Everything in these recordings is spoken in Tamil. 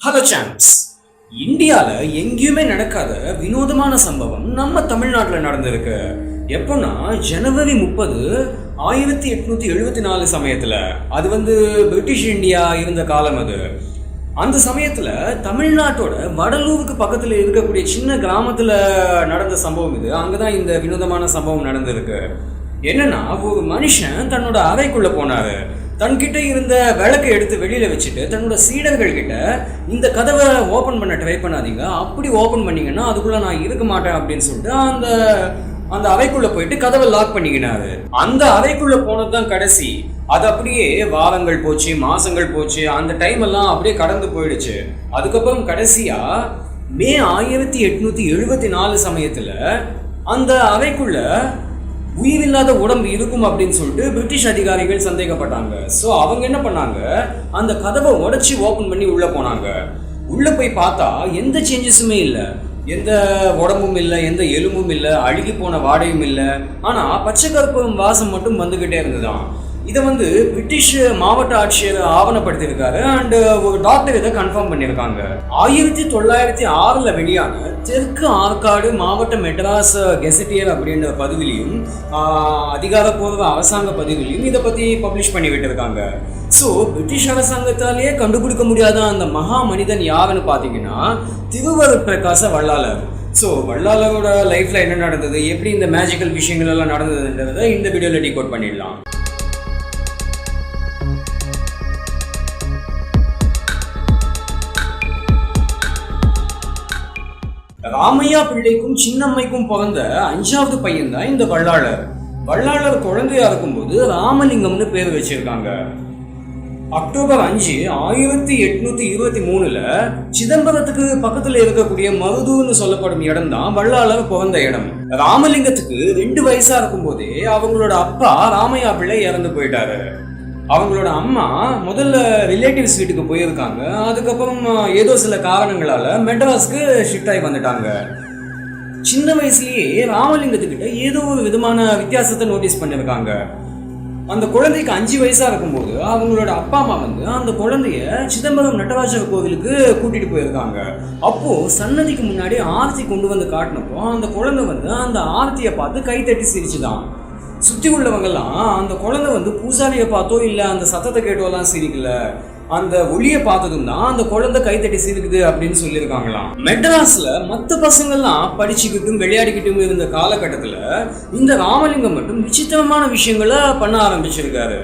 ஹலோ சாம்ப்ஸ். இந்தியாவில் எங்கேயுமே நடக்காத வினோதமான சம்பவம் நம்ம தமிழ்நாட்டில் நடந்திருக்கு. எப்போன்னா ஜனவரி 30, 1874 சமயத்தில். அது பிரிட்டிஷ் இந்தியா இருந்த காலம். அந்த சமயத்தில் தமிழ்நாட்டோட வடலூருக்கு பக்கத்தில் இருக்கக்கூடிய சின்ன கிராமத்தில் நடந்த சம்பவம் இது. அங்கே தான் இந்த வினோதமான சம்பவம் நடந்திருக்கு. என்னன்னா, ஒரு மனுஷன் தன்னோட அறைக்குள்ளே போனார். தன்கிட்ட இருந்த விளக்கை எடுத்து வெளியில வச்சுட்டு தன்னோட சீடர்கள் கிட்ட, இந்த கதவை ஓபன் பண்ண ட்ரை பண்ணாதீங்க, அப்படி ஓபன் பண்ணீங்கன்னா அதுக்குள்ள நான் இருக்க மாட்டேன் அப்படின்னு சொல்லிட்டு அந்த அறைக்குள்ள போயிட்டு கதவை லாக் பண்ணிக்கினாரு. அந்த அறைக்குள்ள போனதுதான் கடைசி. அது அப்படியே வாரங்கள் போச்சு, மாசங்கள் போச்சு, அந்த டைம் எல்லாம் அப்படியே கடந்து போயிடுச்சு. அதுக்கப்புறம் கடைசியா மே 1874 சமயத்துல அந்த அறைக்குள்ள உயிரில்லாத உடம்பு இருக்கும் அப்படின்னு சொல்லிட்டு பிரிட்டிஷ் அதிகாரிகள் சந்தேகப்பட்டாங்க. ஸோ அவங்க என்ன பண்ணாங்க, அந்த கதவை உடைச்சி ஓப்பன் பண்ணி உள்ள போனாங்க. உள்ள போய் பார்த்தா எந்த சேஞ்சஸுமே இல்லை, எந்த உடம்பும் இல்லை, எந்த எலும்பும் இல்லை, அழுகி போன வாடையும் இல்லை. ஆனால் பச்சை கருப்பு வாசம் மட்டும் வந்துகிட்டே இருந்துதான். இதை பிரிட்டிஷ் மாவட்ட ஆட்சியர் ஆவணப்படுத்தியிருக்காரு. அண்ட் ஒரு டாக்டர் இதை கன்ஃபார்ம் பண்ணியிருக்காங்க. 1906 வெளியான தெற்கு ஆற்காடு மாவட்ட மெட்ராஸ் கெசட்டியர் அப்படின்ற பதிவிலையும் அதிகாரப்பூர்வ அரசாங்க பதிவிலையும் இதை பற்றி பப்ளிஷ் பண்ணி விட்டுருக்காங்க. ஸோ பிரிட்டிஷ் அரசாங்கத்தாலேயே கண்டுபிடிக்க முடியாத அந்த மகா மனிதன் யாருன்னு பார்த்தீங்கன்னா திருவருட் பிரகாச வள்ளலார். ஸோ வள்ளலாரோட லைஃப்ல என்ன நடந்தது, எப்படி இந்த மேஜிக்கல் விஷயங்கள் எல்லாம் நடந்ததுன்றதை இந்த வீடியோவில் டிகோட் பண்ணிடலாம். ராமையா பிள்ளைக்கும் சின்னம்மைக்கும் பிறந்த 5வது பையன் தான் இந்த வள்ளலார். வள்ளலார் குழந்தையா இருக்கும்போது ராமலிங்கம்னு பேர் வச்சிருக்காங்க. அக்டோபர் 5, 1823 சிதம்பரத்துக்கு பக்கத்துல இருக்கக்கூடிய மருதூர்னு சொல்லப்படும் இடம் தான் வள்ளலார் பிறந்த இடம். ராமலிங்கத்துக்கு 2 வயசா இருக்கும் போதே அவங்களோட அப்பா ராமையா பிள்ளை இறந்து போயிட்டாரு. அவங்களோட அம்மா முதல்ல ரிலேட்டிவ்ஸ் வீட்டுக்கு போயிருக்காங்க. அதுக்கப்புறம் ஏதோ சில காரணங்களால மெட்ராஸ்க்கு ஷிஃப்ட் ஆகி வந்துட்டாங்க. சின்ன வயசுலயே ராமலிங்கத்துக்கிட்ட ஏதோ ஒரு விதமான வித்தியாசத்தை நோட்டீஸ் பண்ணிருக்காங்க. அந்த குழந்தைக்கு 5 வயசா இருக்கும்போது அவங்களோட அப்பா அம்மா அந்த குழந்தைய சிதம்பரம் நடராஜர் கோவிலுக்கு கூட்டிட்டு போயிருக்காங்க. அப்போ சன்னதிக்கு முன்னாடி ஆர்த்தி கொண்டு வந்து காட்டினப்போ அந்த குழந்தை அந்த ஆர்த்தியை பார்த்து கைத்தட்டி சிரிச்சுதான். சுற்றி உள்ளவங்கெல்லாம் அந்த குழந்தை பூசாரியை பார்த்தோ இல்லை அந்த சத்தத்தை கேட்டோலாம் சிரிக்கல, அந்த ஒளியை பார்த்ததும் தான் அந்த குழந்தை கைத்தட்டி சிரிக்குது அப்படின்னு சொல்லியிருக்காங்களாம். மெட்ராஸ்ல மற்ற பசங்கள்லாம் படிச்சுக்கிட்டும் விளையாடிக்கிட்டும் இருந்த காலகட்டத்தில் இந்த ராமலிங்கம் மட்டும் விசித்திரமான விஷயங்களை பண்ண ஆரம்பிச்சிருக்காரு.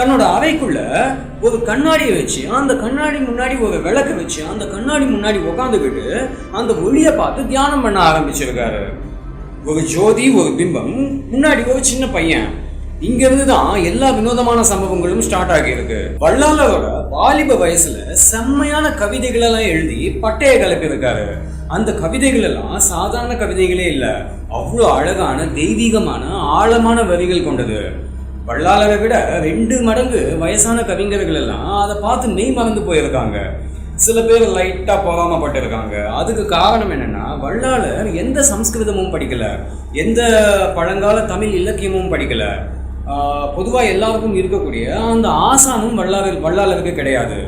தன்னோட அறைக்குள்ள ஒரு கண்ணாடியை வச்சு அந்த கண்ணாடி முன்னாடி ஒரு விளக்கு வச்சு அந்த கண்ணாடி முன்னாடி உட்காந்துக்கிட்டு அந்த ஒளியை பார்த்து தியானம் பண்ண ஆரம்பிச்சிருக்காரு. ஒரு ஜோதி, ஒரு பிம்பம், முன்னாடி ஒரு சின்ன பையன். இங்க இருந்துதான் எல்லா வினோதமான சம்பவங்களும் ஸ்டார்ட் ஆகியிருக்கு. வள்ளலாரோட வாலிப வயசுல செம்மையான கவிதைகள் எல்லாம் எழுதி பட்டைய கிளப்பி இருக்காரு. அந்த கவிதைகள் எல்லாம் சாதாரண கவிதைகளே இல்லை, அவ்வளோ அழகான தெய்வீகமான ஆழமான வரிகள் கொண்டது. வள்ளலாரை விட 2 மடங்கு வயசான கவிஞர்கள் எல்லாம் அதை பார்த்து மெய் மறந்து போயிருக்காங்க. சில பேர் லைட்டா பொறாமப்பட்டிருக்காங்க. அதுக்கு காரணம் என்னன்னா, வள்ளலார் எந்த சம்ஸ்கிருதமும் படிக்கல, எந்த பழங்கால தமிழ் இலக்கியமும் படிக்கல. பொதுவா எல்லாருக்கும் இருக்கக்கூடிய அந்த ஆசானும் வள்ளலாருக்கு கிடையாது.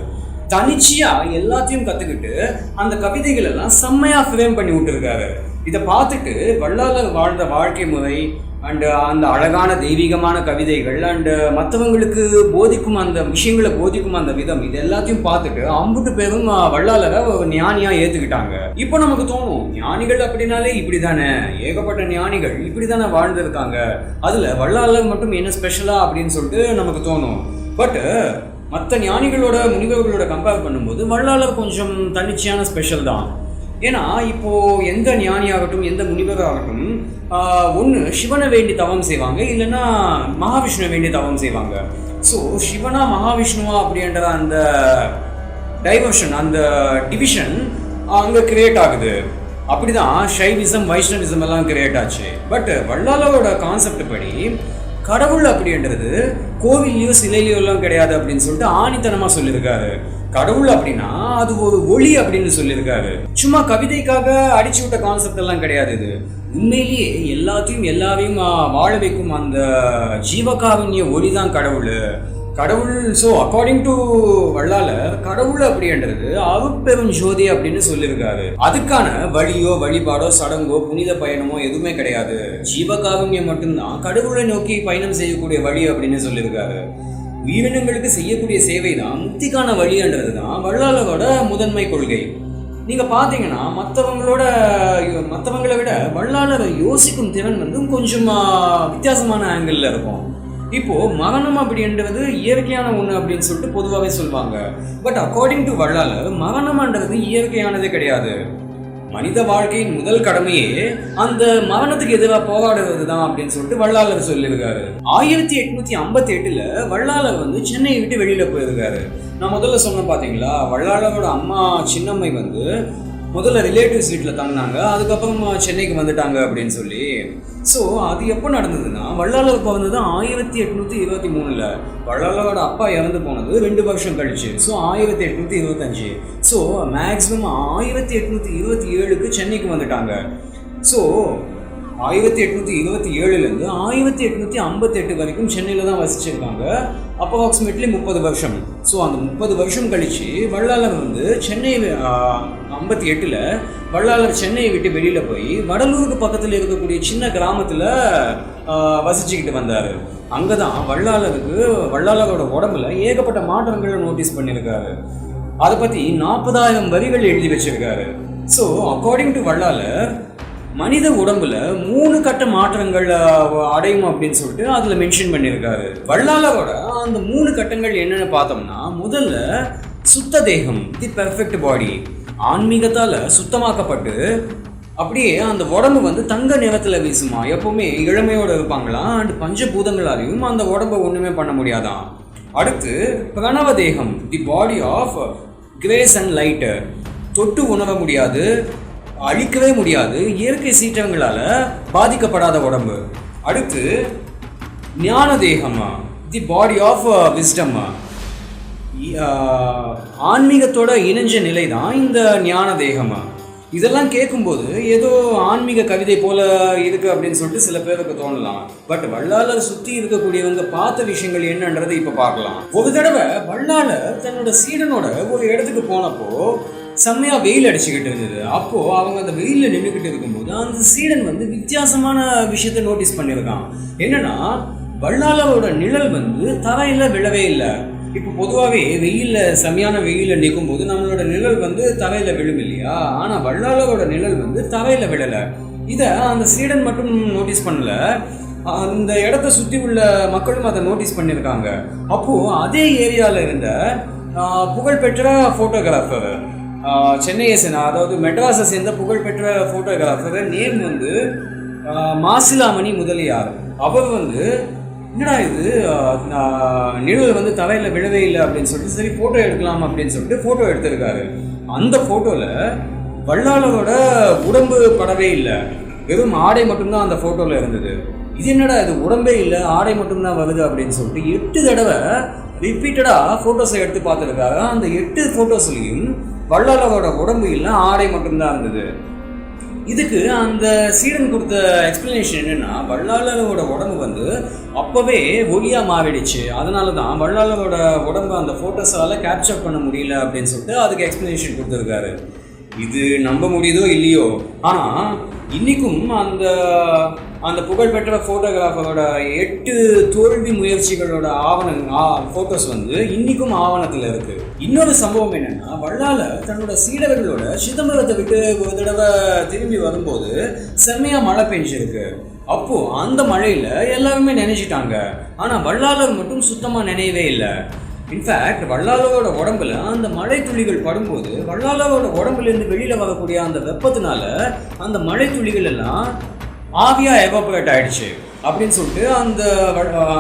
தனிச்சியா எல்லாத்தையும் கத்துக்கிட்டு அந்த கவிதைகள் எல்லாம் செம்மையா ஃப்ரேம் பண்ணி விட்டுருக்காரு. இதை பார்த்துட்டு வள்ளலார் வாழ்ந்த வாழ்க்கை முறை அண்ட் அந்த அழகான தெய்வீகமான கவிதைகள் அண்ட் மற்றவங்களுக்கு போதிக்கும் அந்த விஷயங்களை போதிக்கும் அந்த விதம், இது எல்லாத்தையும் பார்த்துட்டு அம்புட்டு பேரும் வள்ளலாரை ஒரு ஞானியா ஏத்துக்கிட்டாங்க. இப்போ நமக்கு தோணும், ஞானிகள் அப்படின்னாலே இப்படிதானே, ஏகப்பட்ட ஞானிகள் இப்படிதானே வாழ்ந்திருக்காங்க, அதுல வள்ளலார் மட்டும் என்ன ஸ்பெஷலா அப்படின்னு சொல்லிட்டு நமக்கு தோணும். பட் மற்ற ஞானிகளோட முனிவர்களோட கம்பேர் பண்ணும்போது வள்ளலார் கொஞ்சம் தன்னிச்சையான ஸ்பெஷல் தான். ஏன்னா இப்போ எந்த ஞானியாகட்டும் எந்த முனிவராகட்டும் ஒன்று சிவனை வேண்டி தவம் செய்வாங்க, இல்லைன்னா மகாவிஷ்ணுவை வேண்டி தவம் செய்வாங்க. ஸோ சிவனா மகாவிஷ்ணுவா அப்படின்ற அந்த டைவர்ஷன், அந்த டிவிஷன் அங்கே கிரியேட் ஆகுது. அப்படிதான் சைவிசம் வைஷ்ணவிசம் எல்லாம் கிரியேட் ஆச்சு. பட் வள்ளலாரோட கான்செப்ட் படி கடவுள் அப்படின்றது கோவில்லையோ சிலையிலையோ எல்லாம் கிடையாது அப்படின்னு சொல்லிட்டு ஆணித்தனமா சொல்லியிருக்காரு. கடவுள் அப்படின்னா அது ஒரு ஒளி அப்படின்னு சொல்லியிருக்காரு. சும்மா கவிதைக்காக அடிச்சு விட்ட கான்செப்ட் எல்லாம் கிடையாது. இது உண்மையிலேயே எல்லாத்தையும் எல்லாரையும் வாழ வைக்கும் அந்த ஜீவகாருண்ய ஒளி தான் கடவுள். கடவுள். ஸோ அக்கார்டிங் டு வள்ளலார், கடவுள் அப்படின்றது அருட்பெரும் ஜோதி அப்படின்னு சொல்லியிருக்காரு. அதுக்கான வழியோ வழிபாடோ சடங்கோ புனித பயணமோ எதுவுமே கிடையாது. ஜீவகாருண்யம் மட்டும்தான் கடவுளை நோக்கி பயணம் செய்யக்கூடிய வழி அப்படின்னு சொல்லியிருக்காரு. உயிரினங்களுக்கு செய்யக்கூடிய சேவை தான் முக்திக்கான வழின்றது தான் வள்ளலாரோட முதன்மை கொள்கை. நீங்க பாத்தீங்கன்னா மற்றவங்களை விட வள்ளலார் யோசிக்கும் திறன் வந்து கொஞ்சம் வித்தியாசமான ஆங்கிள் இருக்கும். இப்போ மரணம் அப்படின்றது இயற்கையான ஒண்ணு அப்படின்னு சொல்லிட்டு பொதுவாகவே சொல்லுவாங்க. பட் அக்கார்டிங் டு வள்ளலார், மரணம்ன்றது இயற்கையானதே கிடையாது. மனித வாழ்க்கையின் முதல் கடமையே அந்த மரணத்துக்கு எதிராக போராடுறது தான் அப்படின்னு சொல்லிட்டு வள்ளலார் சொல்லியிருக்காரு. 1858 வள்ளலார் வந்து சென்னையை விட்டு வெளியில போயிருக்காரு. நான் முதல்ல சொன்ன பாத்தீங்களா, வள்ளலாரோட அம்மா சின்னம்மை வந்து முதல்ல ரிலேட்டிவ்ஸ் வீட்டில் தங்கினாங்க, அதுக்கப்புறம் சென்னைக்கு வந்துட்டாங்க அப்படின்னு சொல்லி. ஸோ அது எப்போ நடந்ததுன்னா, வள்ளலார் பிறந்தது 1823. வள்ளலாரோட அப்பா இறந்து போனது 2 வருஷம் கழிச்சு, ஸோ 1825. ஸோ மேக்ஸிமம் 1827 சென்னைக்கு வந்துட்டாங்க. ஸோ 1827 1858 வரைக்கும் சென்னையில் தான் வசிச்சிருக்காங்க. அப்ராக்சிமேட்லி 30 வருஷம். ஸோ அந்த 30 வருஷம் கழிச்சு வள்ளலார் வந்து சென்னை 58 வள்ளலார் சென்னையை விட்டு வெளியில் போய் வடலூருக்கு பக்கத்தில் இருக்கக்கூடிய சின்ன கிராமத்தில் வசிச்சுக்கிட்டு வந்தார். அங்கே தான் வள்ளலாரோட உடம்புல ஏகப்பட்ட மாற்றங்களை நோட்டீஸ் பண்ணியிருக்காரு. அதை பற்றி 40,000 வரிகள் எழுதி வச்சிருக்காரு. ஸோ அக்கார்டிங் டு வள்ளலார், மனித உடம்புல 3 கட்ட மாற்றங்கள் அடையும் அப்படின்னு சொல்லிட்டு அதுல மென்ஷன் பண்ணியிருக்காரு. வள்ளலாரோட அந்த 3 கட்டங்கள் என்னன்னு பார்த்தோம்னா, முதல்ல சுத்த தேகம், தி பெர்ஃபெக்ட் பாடி, ஆன்மீகத்தால சுத்தமாக்கப்பட்டு அப்படியே அந்த உடம்பு வந்து தங்க நிறத்துல வீசுமா, எப்பவுமே இளமையோட இருப்பாங்களாம். அண்ட் பஞ்சபூதங்களாலையும் அந்த உடம்பை ஒண்ணுமே பண்ண முடியாதான். அடுத்து பிரணவ தேகம், the body of grace and light, தொட்டு உணர முடியாது, அழிக்கவே முடியாது, இயற்கை சீற்றங்களால பாதிக்கப்படாத உடம்பு. அடுத்து ஞான தேகம், தி பாடி ஆஃப் விஸ்டம், ஆன்மீகத்தோட இணைஞ்ச நிலை தான் இந்த ஞான தேகம். இதெல்லாம் கேட்கும்போது ஏதோ ஆன்மீக கவிதை போல இருக்கு அப்படின்னு சொல்லிட்டு சில பேருக்கு தோணலாம். பட் வள்ளலார் சுற்றி இருக்கக்கூடியவங்க பார்த்த விஷயங்கள் என்னன்றது இப்ப பார்க்கலாம். ஒரு தடவை வள்ளலார் தன்னோட சீடனோட ஒரு இடத்துக்கு போனப்போ செம்மையா வெயில் அடிச்சுக்கிட்டு இருந்தது. அப்போ அவங்க அந்த வெயில நின்றுக்கிட்டு இருக்கும்போது அந்த சீடன் வந்து வித்தியாசமான விஷயத்த நோட்டீஸ் பண்ணியிருக்கான். என்னன்னா, வள்ளலாரோட நிழல் வந்து தரையில விழவே இல்லை. இப்போ பொதுவாகவே செம்மையான வெயில நிற்கும் போது நம்மளோட நிழல் வந்து தரையில விழும் இல்லையா? ஆனா வள்ளலாரோட நிழல் வந்து தரையில விழலை. இதை அந்த சீடன் மட்டும் நோட்டீஸ் பண்ணல, அந்த இடத்த சுற்றி உள்ள மக்களும் அதை நோட்டீஸ் பண்ணியிருக்காங்க. அப்போ அதே ஏரியால இருந்த புகழ்பெற்ற போட்டோகிராஃபர், சென்னையை சேர்ந்த, அதாவது மெட்ராஸை சேர்ந்த புகழ்பெற்ற போட்டோகிராஃபர், நேம் வந்து மாசிலாமணி முதலியார். அவர் வந்து என்னடா இது நிழல் வந்து தரையில விழவே இல்லை அப்படின்னு சொல்லிட்டு சரி போட்டோ எடுக்கலாம் அப்படின்னு சொல்லிட்டு போட்டோ எடுத்திருக்காரு. அந்த போட்டோல வள்ளலாரோட உடம்பு படவே இல்லை, வெறும் ஆடை மட்டும்தான் அந்த போட்டோல இருந்தது. இது என்னடா இது உடம்பே இல்லை ஆடை மட்டும்தான் வருது அப்படின்னு சொல்லிட்டு 8 தடவை ரிப்பீட்டடா போட்டோஸை எடுத்து பார்த்துருக்காரு. அந்த 8 போட்டோஸ்லையும் வள்ளலாரோட உடம்பு இல்லை, ஆடை மட்டும்தான் இருந்தது. இதுக்கு அந்த சீடன் கொடுத்த எக்ஸ்பிளனேஷன் என்னன்னா, வள்ளலாரோட உடம்பு வந்து அப்பவே ஒளியா மாறிடுச்சு, அதனால தான் வள்ளலாரோட உடம்பு அந்த போட்டோஸால கேப்சர் பண்ண முடியல அப்படின்னு சொல்லிட்டு அதுக்கு எக்ஸ்பிளனேஷன் கொடுத்துருக்காரு. இது நம்ப முடியுதோ இல்லையோ, ஆனா இன்னைக்கும் அந்த புகழ்பெற்ற போட்டோகிராஃபரோட 8 தோல்வி முயற்சிகளோட போட்டோஸ் வந்து இன்னைக்கும் ஆவணத்துல இருக்கு. இன்னொரு சம்பவம் என்னன்னா, வள்ளலார் தன்னோட சீடர்களோட சிதம்பரத்தை விட்டு ஒரு தடவை திரும்பி வரும்போது செம்மையா மழை பெஞ்சிருக்கு. அப்போ அந்த மழையில எல்லாருமே நினைச்சிட்டாங்க, ஆனா வள்ளலார் மட்டும் சுத்தமா நினையவே இல்லை. இன்ஃபேக்ட் வள்ளலாரோட உடம்புல அந்த மழை துளிகள் படும்போது வள்ளலாரோட உடம்புல இருந்து வெளியில வரக்கூடிய அந்த வெப்பத்தினால அந்த மழை துளிகள் எல்லாம் ஆவியா எவாபரேட் ஆயிடுச்சு அப்படின்னு சொல்லிட்டு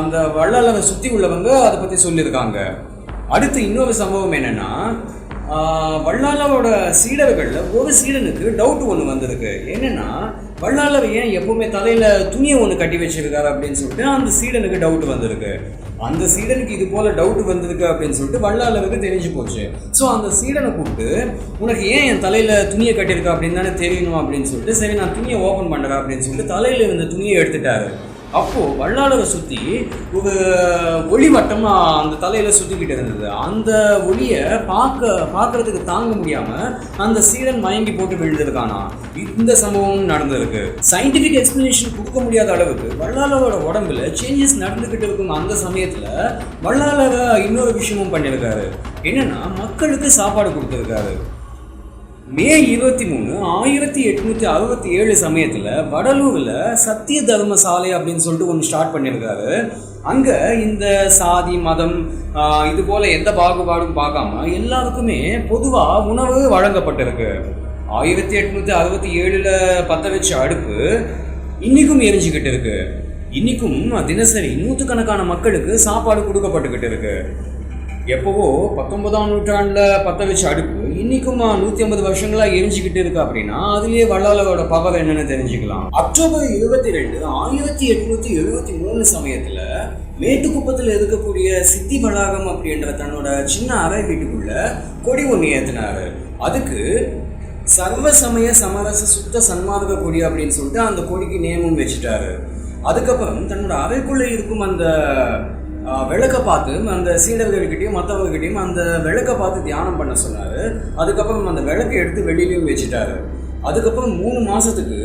அந்த வள்ளலாரை சுற்றி உள்ளவங்க அதை பற்றி சொல்லியிருக்காங்க. அடுத்து இன்னொரு சம்பவம் என்னன்னா, வள்ளலாரோட சீடர்களில் ஒரு சீடனுக்கு டவுட் ஒன்று வந்திருக்கு. என்னன்னா, வள்ளலார் ஏன் எப்பவுமே தலையில துணியை ஒன்று கட்டி வச்சிருக்காரு அப்படின்னு சொல்லிட்டு அந்த சீடனுக்கு டவுட் வந்திருக்கு. அந்த சீடனுக்கு இது போல டவுட் வந்திருக்கு அப்படின்னு சொல்லிட்டு வள்ளலாருக்கு தெரிஞ்சு போச்சு. ஸோ அந்த சீடனை கூப்பிட்டு, உனக்கு ஏன் என் தலையில துணியை கட்டியிருக்கா அப்படின்னு தானே தெரியணும் அப்படின்னு சொல்லிட்டு, சரி நான் துணியை ஓப்பன் பண்ணுறேன் அப்படின்னு சொல்லிட்டு தலையில இருந்த துணியை எடுத்துட்டாரு. அப்போ வள்ளலாரை சுத்தி ஒரு ஒளி வட்டம் அந்த தலையில சுத்திக்கிட்டு இருந்தது. அந்த ஒளியை பார்க்கறதுக்கு தாங்க முடியாம அந்த சீடன் மயங்கி போட்டு விழுந்திருக்கானா. இந்த சம்பவம் நடந்திருக்கு. சயின்டிபிக் எக்ஸ்பிளனேஷன் கொடுக்க முடியாத அளவுக்கு வள்ளலாரோட உடம்புல சேஞ்சஸ் நடந்துகிட்டு இருக்கும். அந்த சமயத்துல வள்ளலார் இன்னொரு விஷயமும் பண்ணியிருக்காரு. என்னன்னா, மக்களுக்கு சாப்பாடு கொடுத்திருக்காரு. மே 23, 1867 சமயத்தில் வடலூரில் சத்திய தர்ம சாலை அப்படின்னு சொல்லிட்டு ஒன்று ஸ்டார்ட் பண்ணியிருக்காரு. அங்கே இந்த சாதி மதம் இது போல் எந்த பாகுபாடும் பார்க்காம எல்லாருக்குமே பொதுவாக உணவு வழங்கப்பட்டிருக்கு. 1867 பற்ற வச்ச அடுப்பு இன்னைக்கும் எரிஞ்சுக்கிட்டு இருக்கு. இன்னைக்கும் தினசரி நூற்றுக்கணக்கான மக்களுக்கு சாப்பாடு கொடுக்கப்பட்டுக்கிட்டு இருக்கு. எப்போவோ 19ஆம் நூற்றாண்டில் பற்ற வச்ச அடுப்பு இன்னைக்கும் 150 வருஷங்களாக எரிஞ்சுக்கிட்டு இருக்கு. அப்படின்னா அதுலேயே வள்ளலாரோட பவர் என்னன்னு தெரிஞ்சுக்கலாம். அக்டோபர் 22, 1873 சமயத்தில் மேட்டுக்குப்பத்தில் இருக்கக்கூடிய சித்தி வளாகம் அப்படின்ற தன்னோட சின்ன அறை வீட்டுக்குள்ள கொடி ஒன்று ஏற்றினாரு. அதுக்கு சர்வ சமய சமரச சுத்த சன்மார்க்க கொடி அப்படின்னு சொல்லிட்டு அந்த கொடிக்கு நேமும் வச்சுட்டாரு. அதுக்கப்புறம் தன்னோட அறைக்குள்ளே இருக்கும் அந்த விளக்கை பார்த்து அந்த சீடர்கள்கிட்டையும் மற்றவர்கிட்டையும் அந்த விளக்கை பார்த்து தியானம் பண்ண சொன்னார். அதுக்கப்புறம் அந்த விளக்கை எடுத்து வெளியிலையும் வச்சுட்டாரு. அதுக்கப்புறம் 3 மாதத்துக்கு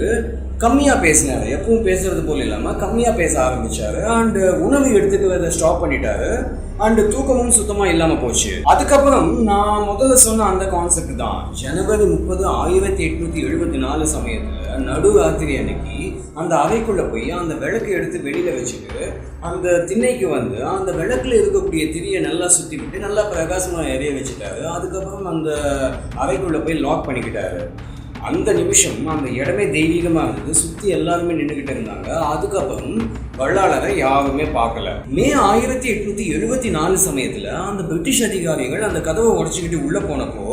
கம்மியாக பேசினார். எப்பவும் பேசுறது போல இல்லாமல் கம்மியாக பேச ஆரம்பித்தார். அண்டு உணவு எடுத்துக்கிறத ஸ்டாப் பண்ணிட்டாரு. அண்டு தூக்கமும் சுத்தமாக இல்லாமல் போச்சு. அதுக்கப்புறம் நான் முதல்ல சொன்ன அந்த கான்செப்ட் தான். ஜனவரி 30, 1874 சமயத்தில் நடு ராத்திரி அன்னைக்கு அந்த அறைக்குள்ளே போய் அந்த விளக்கை எடுத்து வெளியில் வச்சுட்டு அந்த திண்ணைக்கு வந்து அந்த விளக்கில் இருக்கக்கூடிய திரியை நல்லா சுற்றி விட்டு நல்லா பிரகாசமாக எரிய வச்சுட்டாரு. அதுக்கப்புறம் அந்த அறைக்குள்ளே போய் லாக் பண்ணிக்கிட்டாரு. அந்த நிமிஷம் அந்த இடமே தெய்வீகமாக இருந்தது. சுற்றி எல்லாருமே நின்றுக்கிட்டு இருந்தாங்க. அதுக்கப்புறம் வள்ளலாரை யாருமே பார்க்கல. மே 1874 சமயத்தில் அந்த பிரிட்டிஷ் அதிகாரிகள் அந்த கதவை உடச்சிக்கிட்டு உள்ளே போனப்போ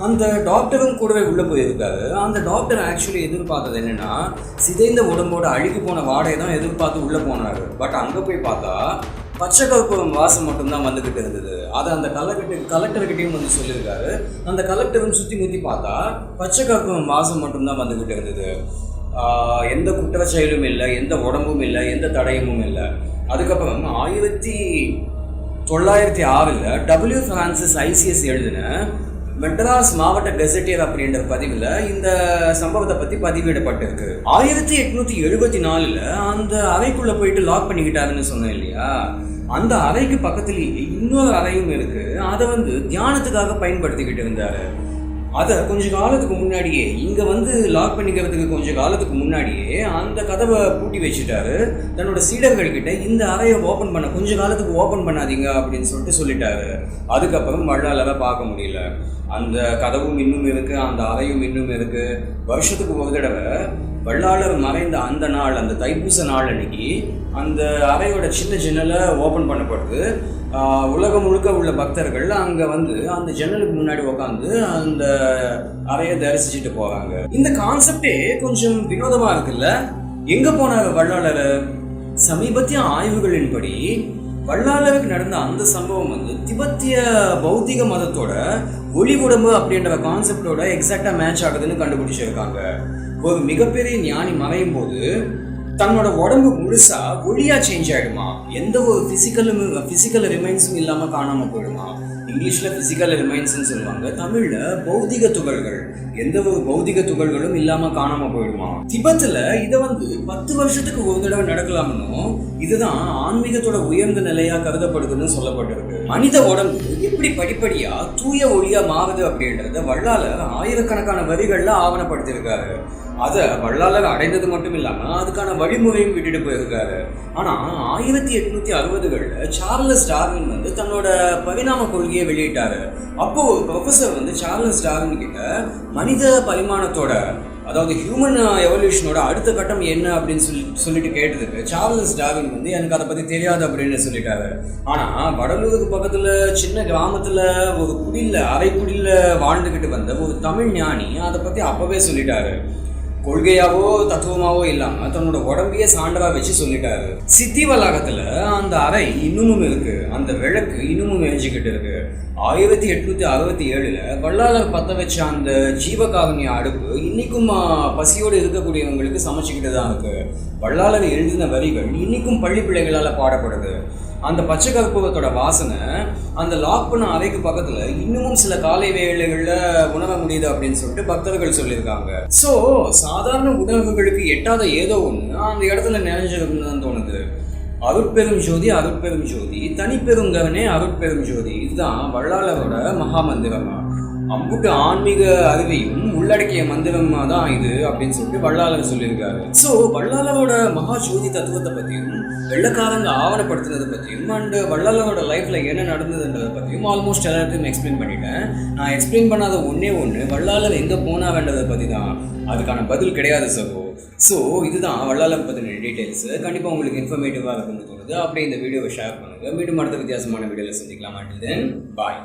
அந்த டாக்டரும் கூடவே உள்ளே போயிருக்காரு. அந்த டாக்டர் ஆக்சுவலி எதிர்பார்த்தது என்னென்னா, சிதைந்த உடம்போட அழுகி போன வாடையை தான் எதிர்பார்த்து உள்ளே போனார். பட் அங்கே போய் பார்த்தா பச்சை கற்பூரம் வாசம் மட்டும்தான் வந்துக்கிட்டு இருந்தது. அதை அந்த கலெக்டர்கிட்டையும் வந்து சொல்லியிருக்காரு. அந்த கலெக்டரும் சுற்றி முற்றி பார்த்தா பச்சை கற்பூரம் வாசம் மட்டும்தான் வந்துக்கிட்டு இருந்தது. எந்த குற்றச்செயலும் இல்லை, எந்த உடம்பும் இல்லை, எந்த தடயமும் இல்லை. அதுக்கப்புறம் 1906 W. ஃப்ரான்சிஸ் ICS எழுதின மெட்ராஸ் மாவட்ட கெசட்டியர் அப்படின்ற பதிவில் இந்த சம்பவத்தை பற்றி பதிவிடப்பட்டிருக்கு. 1874 அந்த அறைக்குள்ளே போயிட்டு லாக் பண்ணிக்கிட்டாருன்னு சொன்னேன் இல்லையா, அந்த அறைக்கு பக்கத்துலேயே இன்னொரு அறையும் இருக்கு. அதை வந்து தியானத்துக்காக பயன்படுத்திக்கிட்டு இருந்தாரு. அதை கொஞ்ச காலத்துக்கு முன்னாடியே இங்கே வந்து லாக் பண்ணிக்கிறதுக்கு கொஞ்சம் காலத்துக்கு முன்னாடியே அந்த கதவை பூட்டி வச்சுட்டாரு. தன்னோட சீடர்கள்கிட்ட இந்த அறையை ஓப்பன் பண்ண கொஞ்ச காலத்துக்கு ஓப்பன் பண்ணாதீங்க அப்படின்னு சொல்லிட்டாரு. அதுக்கப்புறம் வள்ளலாரை பார்க்க முடியல. அந்த கதவும் இன்னும் இருக்குது, அந்த அறையும் இன்னும் இருக்குது. வருஷத்துக்கு ஒரு தடவை வள்ளலார் மறைந்த அந்த நாள், அந்த தைப்பூச நாள் அன்னைக்கு அந்த அறையோட சின்ன ஜன்னலை ஓப்பன் பண்ணப்படுது. உலகம் முழுக்க உள்ள பக்தர்கள் அங்கே வந்து அந்த ஜன்னலுக்கு முன்னாடி உட்காந்து அந்த அறையை தரிசிச்சுட்டு போகிறாங்க. இந்த கான்செப்டே கொஞ்சம் வினோதமாக இருக்குல்ல. எங்கே போனாங்க வள்ளலார்? சமீபத்திய ஆய்வுகளின்படி வள்ளலாருக்கு நடந்த அந்த சம்பவம் வந்து திபெத்திய பௌத்திக மதத்தோட ஒளி உடம்பு அப்படின்ற கான்செப்டோட எக்ஸாக்டாக மேட்ச் ஆகுதுன்னு கண்டுபிடிச்சிருக்காங்க. ஒரு மிகப்பெரிய ஞானி மறையும் போது தன்னோட உடம்பு முழுசா ஒளியா சேஞ்ச் ஆகிடுமா, எந்த ஒரு ஃபிசிக்கல் ரிமைன்ஸும் இல்லாமல் காணாமல் போயிடுமா. இங்கிலீஷில் ஃபிசிக்கல் ரிமைன்ஸ்ன்னு சொல்லுவாங்க, தமிழில் பௌதிக துகள்கள், எந்த ஒரு பௌதிக துகள்களும் இல்லாமல் காணாமல் போயிடுமா. திபெத்தில் இதை வந்து 10 வருஷத்துக்கு ஒரு தடவை நடக்கலாம்னும் இதுதான் ஆன்மீகத்தோட உயர்ந்த நிலையாக கருதப்படுதுன்னு சொல்லப்பட்டிருக்கு. மனித உடம்பு எப்படி படிப்படியாக தூய ஒளியாக மாறுது அப்படின்றத வள்ளலார் ஆயிரக்கணக்கான வரிகளில் ஆவணப்படுத்தியிருக்காரு. அதை வள்ளலார் அடைந்தது மட்டும் இல்லாமல் அதுக்கான வழிமுறையும் விட்டுட்டு போயிருக்காரு. ஆனால் 1860களில் சார்லஸ் டார்வின் வந்து தன்னோட பரிணாம கொள்கையை வெளியிட்டாரு. அப்போ ஒரு ப்ரொஃபஸர் வந்து சார்லஸ் டார்வின் கிட்ட மனித பரிமாணத்தோட, அதாவது ஹியூமன் எவல்யூஷனோட அடுத்த கட்டம் என்ன அப்படின்னு சொல்லிட்டு கேட்டதுக்கு சார்லஸ் டார்வின் வந்து எனக்கு அதை பற்றி தெரியாது அப்படின்னு சொல்லிட்டாரு. ஆனால் வடலூருக்கு பக்கத்தில் சின்ன கிராமத்தில் ஒரு அரைக்குடியில் வாழ்ந்துக்கிட்டு வந்த ஒரு தமிழ் ஞானி அதை பற்றி அப்போவே சொல்லிட்டாரு. கொள்கையாவோ தத்துவமாவோ இல்லாம தன்னோட உடம்பையே சான்றா வச்சு சொல்லிட்டாரு. சித்தி வளாகத்துல அந்த அறை இன்னமும் இருக்கு, அந்த விளக்கு இன்னமும் எரிஞ்சுக்கிட்டு இருக்கு. 1867 வள்ளலார் பத்த வச்ச அந்த ஜீவகாருண்ய அடுப்பு இன்னைக்கும் பசியோடு இருக்கக்கூடியவங்களுக்கு சமைச்சுக்கிட்டு தான் இருக்கு. வள்ளலார் எழுதின வரிகள் இன்னைக்கும் பள்ளி பிள்ளைகளால பாடப்படுது. அந்த பச்சை கற்பூரத்தோட வாசனை அந்த லாக் பண்ண அறைக்கு பக்கத்துல இன்னமும் சில காலை வேளைகள்ல உணர முடியுது அப்படின்னு சொல்லிட்டு பக்தர்கள் சொல்லியிருக்காங்க. சோ சாதாரண உணர்வுகளுக்கு எட்டாத ஏதோ ஒண்ணு அந்த இடத்துல நிறைஞ்சிருக்குன்னு தோணுது. அருட்பெரும் ஜோதி, அருட்பெரும் ஜோதி, தனிப்பெருங்கவனே அருட்பெரும் ஜோதி. இதுதான் வள்ளலாரோட மகா மந்திரமா. அம்புட்டு ஆன்மீக அறிவையும் உள்ளடக்கிய மந்திரமா தான் இது அப்படின்னு சொல்லிட்டு வள்ளலார் சொல்லியிருக்காரு. ஸோ வள்ளலாரோட மகா ஜோதி தத்துவத்தை பற்றியும் வெள்ளக்காரங்க ஆவணப்படுத்துறதை பற்றியும் அண்ட் வள்ளலாரோட லைஃப்ல என்ன நடந்ததுன்றதை பற்றியும் ஆல்மோஸ்ட் எல்லாத்தையும் எக்ஸ்பிளைன் பண்ணிட்டேன். நான் எக்ஸ்பிளைன் பண்ணாத ஒன்னே வள்ளலார் எங்கே போனா வேண்டதை பற்றி தான். அதுக்கான பதில் கிடையாது சகோ. ஸோ இதுதான் வள்ளலார் பற்றின டீட்டெயில்ஸ். கண்டிப்பாக உங்களுக்கு இன்ஃபர்மேட்டிவாக இருக்குன்னு தோணுது. அப்படியே இந்த வீடியோவை ஷேர் பண்ணுங்க. மீண்டும் அடுத்த வித்தியாசமான வீடியோவில் சந்திக்கலாம். பாய்.